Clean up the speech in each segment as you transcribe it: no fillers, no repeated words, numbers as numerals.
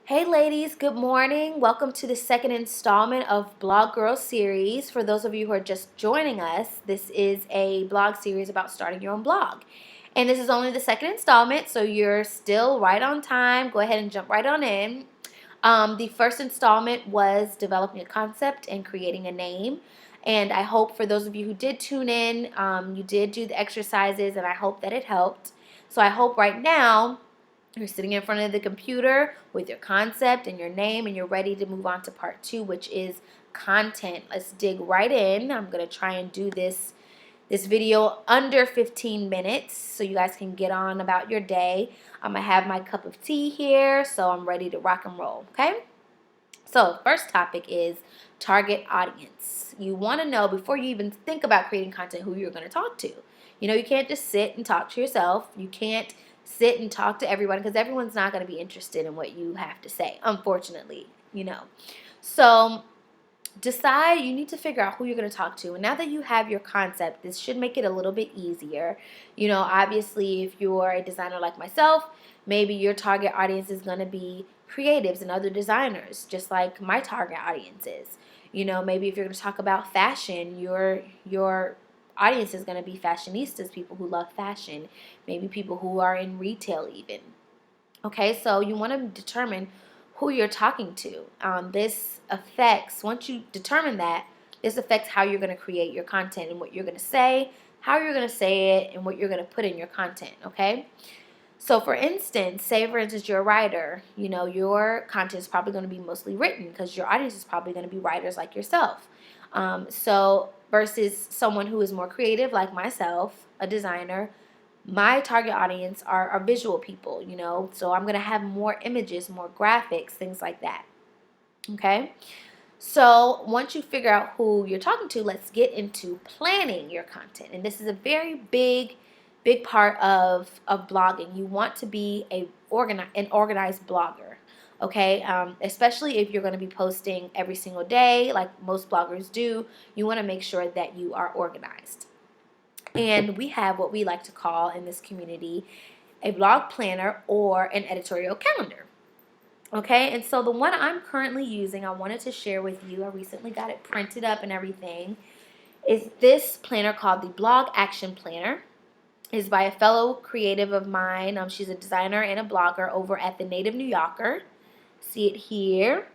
Hey ladies, good morning. Welcome to the second installment of Blog Girl series. For those of you who are just joining us, this is a blog series about starting your own blog. And this is only the second installment, so you're still right on time. Go ahead and jump right on in. The first installment was developing a concept and creating a name. And I hope for those of you who did tune in, you did do the exercises, and I hope that it helped. So I hope right now you're sitting in front of the computer with your concept and your name, and you're ready to move on to part two, which is content. Let's dig right in. I'm going to try and do this video under 15 minutes so you guys can get on about your day. I have my cup of tea here, so I'm ready to rock and roll, okay? So first topic is target audience. You want to know before you even think about creating content who you're going to talk to. You know, you can't just sit and talk to yourself. You can't sit and talk to everyone because everyone's not going to be interested in what you have to say, unfortunately, you know. So decide, you need to figure out who you're going to talk to. And now that you have your concept, this should make it a little bit easier. You know, obviously, if you're a designer like myself, maybe your target audience is going to be creatives and other designers, just like my target audience is. You know, maybe if you're going to talk about fashion, your audience is going to be fashionistas, people who love fashion, maybe people who are in retail even. Okay, so you want to determine who you're talking to. This affects, once you determine that, this affects how you're going to create your content and what you're going to say, how you're going to say it, and what you're going to put in your content, okay? So for instance, say for instance you're a writer, you know, your content is probably going to be mostly written because your audience is probably going to be writers like yourself. So versus someone who is more creative like myself, a designer, my target audience are visual people, you know, so I'm going to have more images, more graphics, things like that. Okay. So once you figure out who you're talking to, let's get into planning your content. And this is a very big part of blogging. You want to be an organized blogger. Okay, especially if you're going to be posting every single day, like most bloggers do, you want to make sure that you are organized. And we have what we like to call in this community a blog planner or an editorial calendar. Okay, and so the one I'm currently using, I wanted to share with you. I recently got it printed up and everything. Is this planner called the Blog Action Planner. It's by a fellow creative of mine. She's a designer and a blogger over at the Native New Yorker. See it here.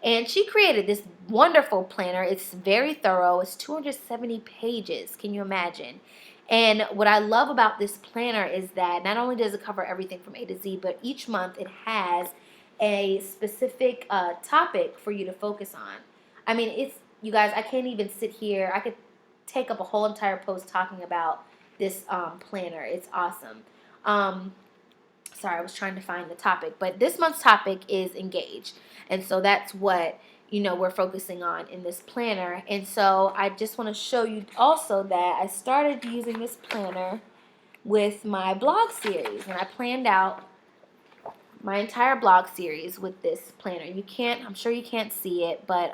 And she created this wonderful planner. It's very thorough. It's 270 pages. Can you imagine? And what I love about this planner is that not only does it cover everything from A to Z, but each month it has a specific topic for you to focus on. I mean, you guys, I can't even sit here. I could take up a whole entire post talking about this planner. It's awesome. Sorry, I was trying to find the topic, but this month's topic is engage. And so that's what, you know, we're focusing on in this planner. And so I just want to show you also that I started using this planner with my blog series, and I planned out my entire blog series with this planner. I'm sure you can't see it, but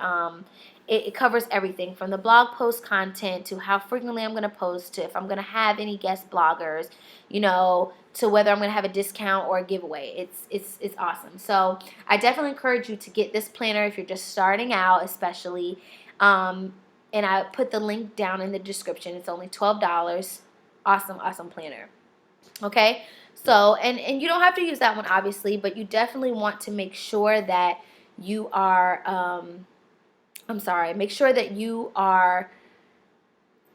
it covers everything from the blog post content to how frequently I'm going to post to if I'm going to have any guest bloggers, you know, to whether I'm going to have a discount or a giveaway. It's awesome. So I definitely encourage you to get this planner if you're just starting out, especially. And I put the link down in the description. It's only $12. Awesome planner. Okay, so and you don't have to use that one obviously, but you definitely want to make sure that you are make sure that you are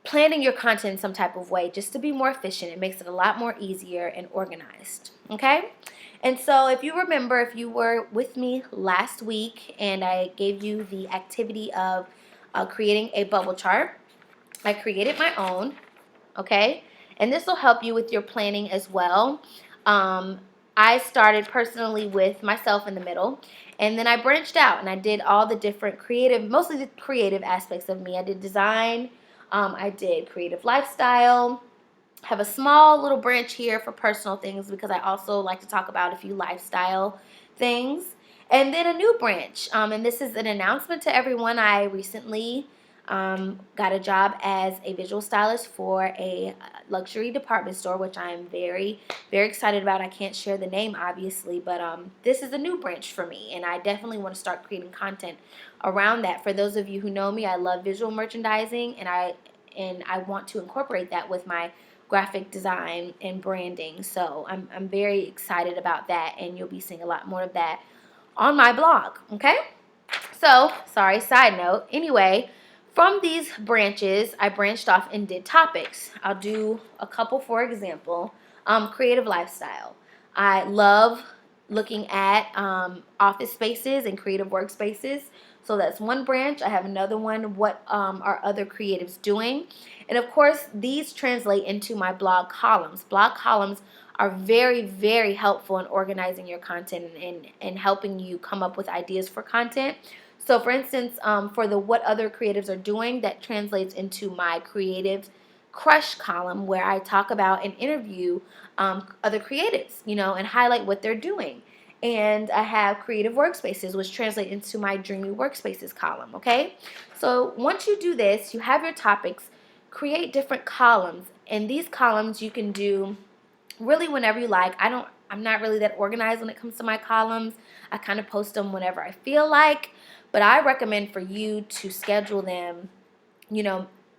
planning your content in some type of way just to be more efficient. It makes it a lot more easier and organized. Okay, and so if you remember, if you were with me last week and I gave you the activity of creating a bubble chart, I created my own. Okay, and this will help you with your planning as well. I started personally with myself in the middle, and then I branched out and I did all the different creative, mostly the creative aspects of me. I did design, I did creative lifestyle, have a small little branch here for personal things because I also like to talk about a few lifestyle things, and then a new branch, and this is an announcement to everyone. I recently Got a job as a visual stylist for a luxury department store, which I'm very, very excited about. I can't share the name, obviously, but this is a new branch for me, and I definitely want to start creating content around that. For those of you who know me, I love visual merchandising, and I want to incorporate that with my graphic design and branding. So I'm very excited about that, and you'll be seeing a lot more of that on my blog, okay? So, sorry, side note. Anyway, from these branches, I branched off and did topics. I'll do a couple, for example. Creative lifestyle. I love looking at office spaces and creative workspaces. So that's one branch. I have another one. What are other creatives doing? And of course, these translate into my blog columns. Blog columns are very, very helpful in organizing your content and helping you come up with ideas for content. So for instance, for the what other creatives are doing, that translates into my creative crush column, where I talk about and interview other creatives, and highlight what they're doing. And I have creative workspaces, which translate into my dreamy workspaces column, okay? So once you do this, you have your topics, create different columns. And these columns you can do really whenever you like. I'm not really that organized when it comes to my columns. I kind of post them whenever I feel like, but I recommend for you to schedule them,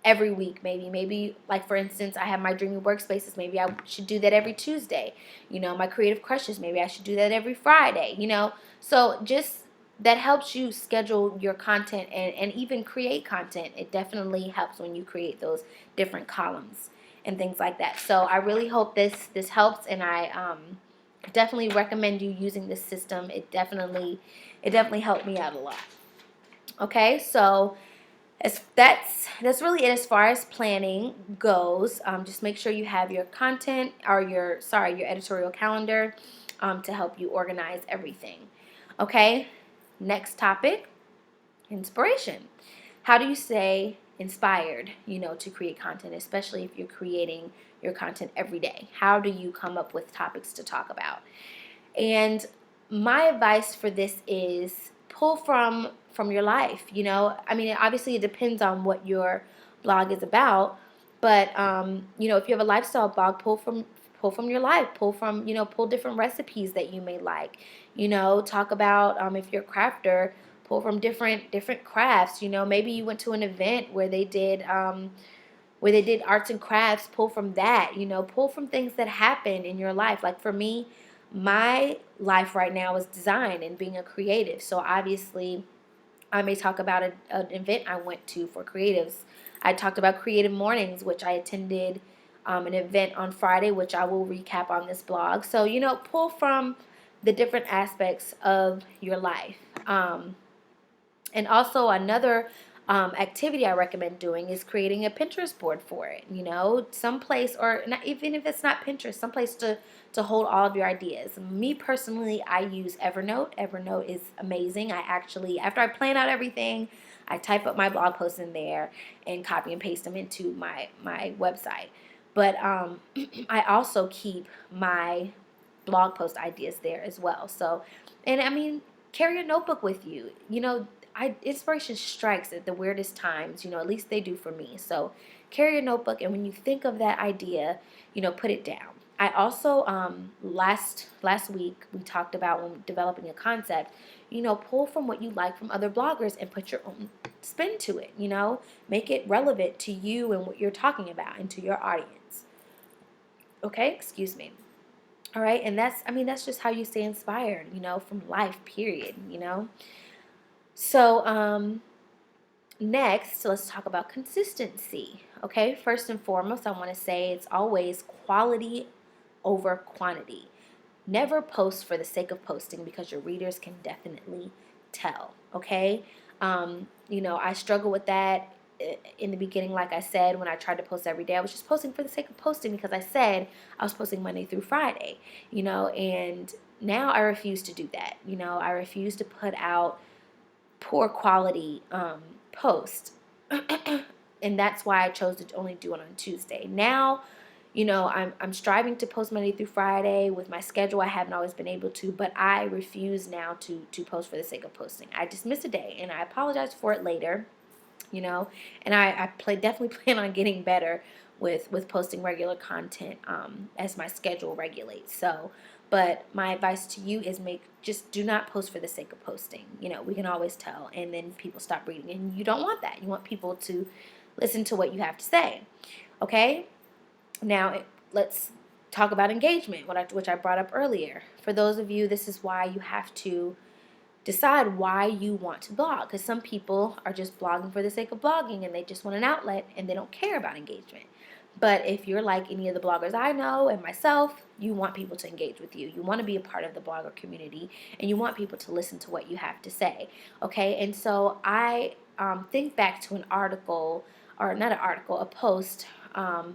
every week. Maybe like, for instance, I have my dreamy workspaces. Maybe I should do that every Tuesday. My creative crushes, maybe I should do that every Friday. So just that helps you schedule your content and even create content. It definitely helps when you create those different columns and things like that. So I really hope this helps, and I definitely recommend you using this system. It definitely helped me out a lot. Okay, so that's really it as far as planning goes. Just make sure you have your content, or your editorial calendar, to help you organize everything. Okay, next topic: inspiration. How do you stay inspired, to create content, especially if you're creating your content every day? How do you come up with topics to talk about? And my advice for this is pull from your life. I mean, obviously it depends on what your blog is about, but if you have a lifestyle blog, pull from your life. Pull different recipes that you may like. Talk about, if you're a crafter, pull from different crafts. Maybe you went to an event where they did arts and crafts. Pull from that. Pull from things that happen in your life. Like for me, my life right now is design and being a creative. So obviously, I may talk about an event I went to for creatives. I talked about creative mornings, which I attended an event on Friday, which I will recap on this blog. So, pull from the different aspects of your life. And also another activity I recommend doing is creating a Pinterest board for it. Someplace, or not, even if it's not Pinterest, someplace to hold all of your ideas. Me personally, I use Evernote. Evernote is amazing. I actually, after I plan out everything, I type up my blog posts in there and copy and paste them into my website. But I also keep my blog post ideas there as well. So, and I mean, carry a notebook with you. Inspiration strikes at the weirdest times, at least they do for me. So carry a notebook, and when you think of that idea, put it down. I also, last week, we talked about when developing a concept, pull from what you like from other bloggers and put your own spin to it, make it relevant to you and what you're talking about and to your audience. Okay, excuse me. All right, and that's just how you stay inspired, from life, period, So, next, let's talk about consistency. Okay, first and foremost, I want to say it's always quality over quantity. Never post for the sake of posting, because your readers can definitely tell. Okay, I struggle with that in the beginning. Like I said, when I tried to post every day, I was just posting for the sake of posting because I said I was posting Monday through Friday. And now I refuse to do that. I refuse to put out poor quality post. And that's why I chose to only do it on Tuesday. Now, I'm striving to post Monday through Friday. With my schedule, I haven't always been able to, but I refuse now to post for the sake of posting. I just miss a day, and I apologize for it later. you know. And I definitely plan on getting better with posting regular content as my schedule regulates. So, but my advice to you is just do not post for the sake of posting. You know, we can always tell, and then people stop reading, and you don't want that. You want people to listen to what you have to say. Okay? Now, let's talk about engagement, which I brought up earlier. For those of you, this is why you have to decide why you want to blog, because some people are just blogging for the sake of blogging and they just want an outlet and they don't care about engagement. But if you're like any of the bloggers I know and myself, you want people to engage with you. You want to be a part of the blogger community, and you want people to listen to what you have to say. Okay, and so I think back to an article, or not an article, a post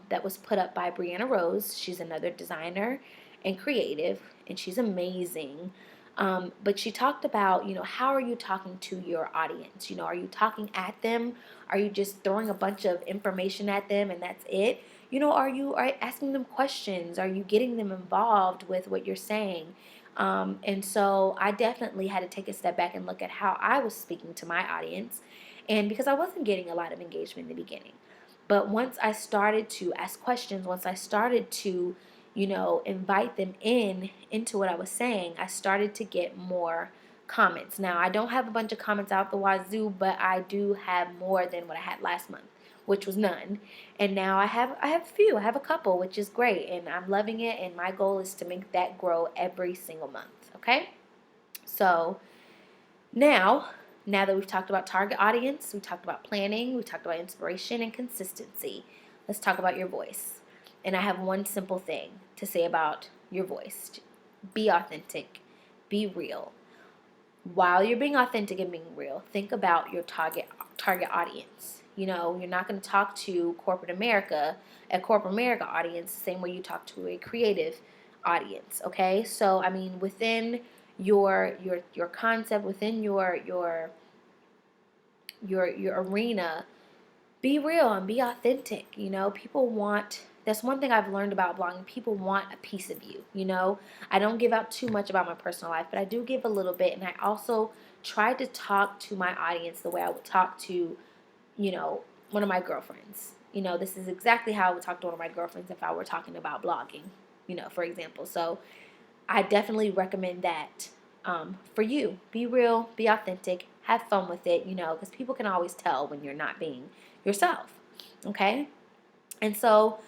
that was put up by Breanna Rose. She's another designer and creative, and she's amazing. But she talked about, how are you talking to your audience? Are you talking at them? Are you just throwing a bunch of information at them and that's it? Are you asking them questions? Are you getting them involved with what you're saying? And so I definitely had to take a step back and look at how I was speaking to my audience. And because I wasn't getting a lot of engagement in the beginning. But once I started to ask questions, once I started to invite them into what I was saying, I started to get more comments. Now, I don't have a bunch of comments out the wazoo, but I do have more than what I had last month, which was none. And now I have a few. I have a couple, which is great, and I'm loving it, and my goal is to make that grow every single month, okay? So, now that we've talked about target audience, we talked about planning, we talked about inspiration and consistency, let's talk about your voice. And I have one simple thing to say about your voice. Be authentic. Be real. While you're being authentic and being real, think about your target audience. You're not going to talk to a corporate America audience, the same way you talk to a creative audience, okay? So, within your concept, within your arena, be real and be authentic. People want, that's one thing I've learned about blogging. People want a piece of you. I don't give out too much about my personal life, but I do give a little bit. And I also try to talk to my audience the way I would talk to, one of my girlfriends. This is exactly how I would talk to one of my girlfriends if I were talking about blogging, for example. So I definitely recommend that for you. Be real, be authentic, have fun with it, because people can always tell when you're not being yourself, okay? And so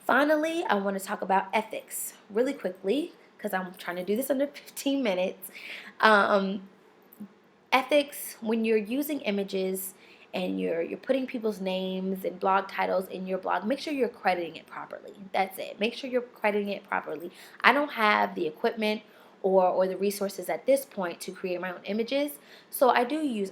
finally, I want to talk about ethics really quickly, because I'm trying to do this under 15 minutes. Ethics, when you're using images and you're putting people's names and blog titles in your blog, make sure you're crediting it properly. That's it. Make sure you're crediting it properly. I don't have the equipment or the resources at this point to create my own images, so I do use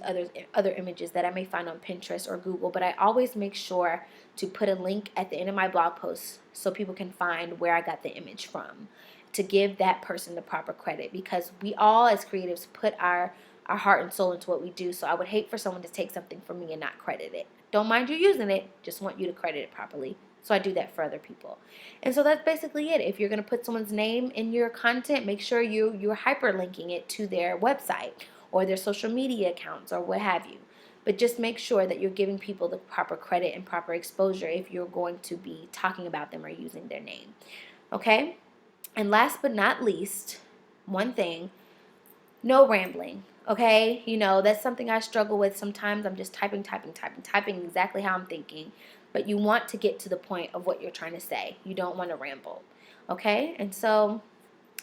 other images that I may find on Pinterest or Google, but I always make sure to put a link at the end of my blog post so people can find where I got the image from, to give that person the proper credit, because we all as creatives put our heart and soul into what we do. So I would hate for someone to take something from me and not credit it. Don't mind you using it, just want you to credit it properly. So I do that for other people. And so that's basically it. If you're going to put someone's name in your content, make sure you're hyperlinking it to their website or their social media accounts or what have you. But just make sure that you're giving people the proper credit and proper exposure if you're going to be talking about them or using their name. Okay? And last but not least, one thing, no rambling. Okay? That's something I struggle with sometimes. I'm just typing exactly how I'm thinking. But you want to get to the point of what you're trying to say. You don't want to ramble. Okay? And so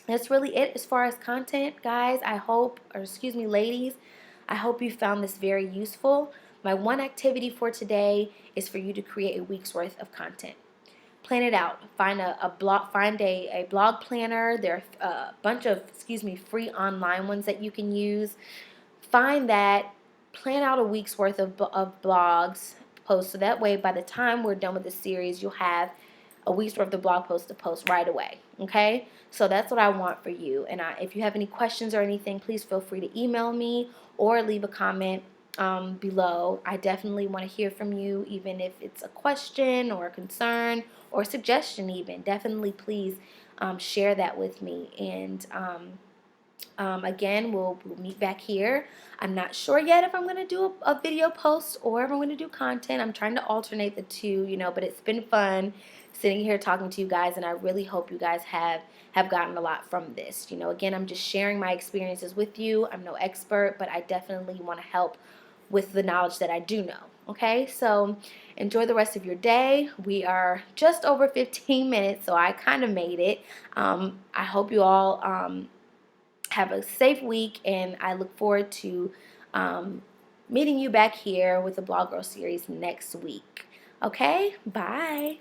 that's really it as far as content, guys. Ladies, I hope you found this very useful. My one activity for today is for you to create a week's worth of content. Plan it out. Find a blog planner. There are a bunch of free online ones that you can use. Find that. Plan out a week's worth of blogs posts, so that way by the time we're done with the series, you'll have a week's worth of blog posts to post right away. Okay? So that's what I want for you. And if you have any questions or anything, please feel free to email me or leave a comment below. I definitely want to hear from you, even if it's a question or a concern or a suggestion even. Definitely please share that with me. And Again, we'll meet back here. I'm not sure yet if I'm going to do a video post or if I'm going to do content. I'm trying to alternate the two, but it's been fun sitting here talking to you guys, and I really hope you guys have gotten a lot from this. Again, I'm just sharing my experiences with you. I'm no expert, but I definitely want to help with the knowledge that I do know. Okay, so enjoy the rest of your day. We are just over 15 minutes, so I kind of made it. I hope you all have a safe week, and I look forward to meeting you back here with the Blog Girl series next week. Okay, bye.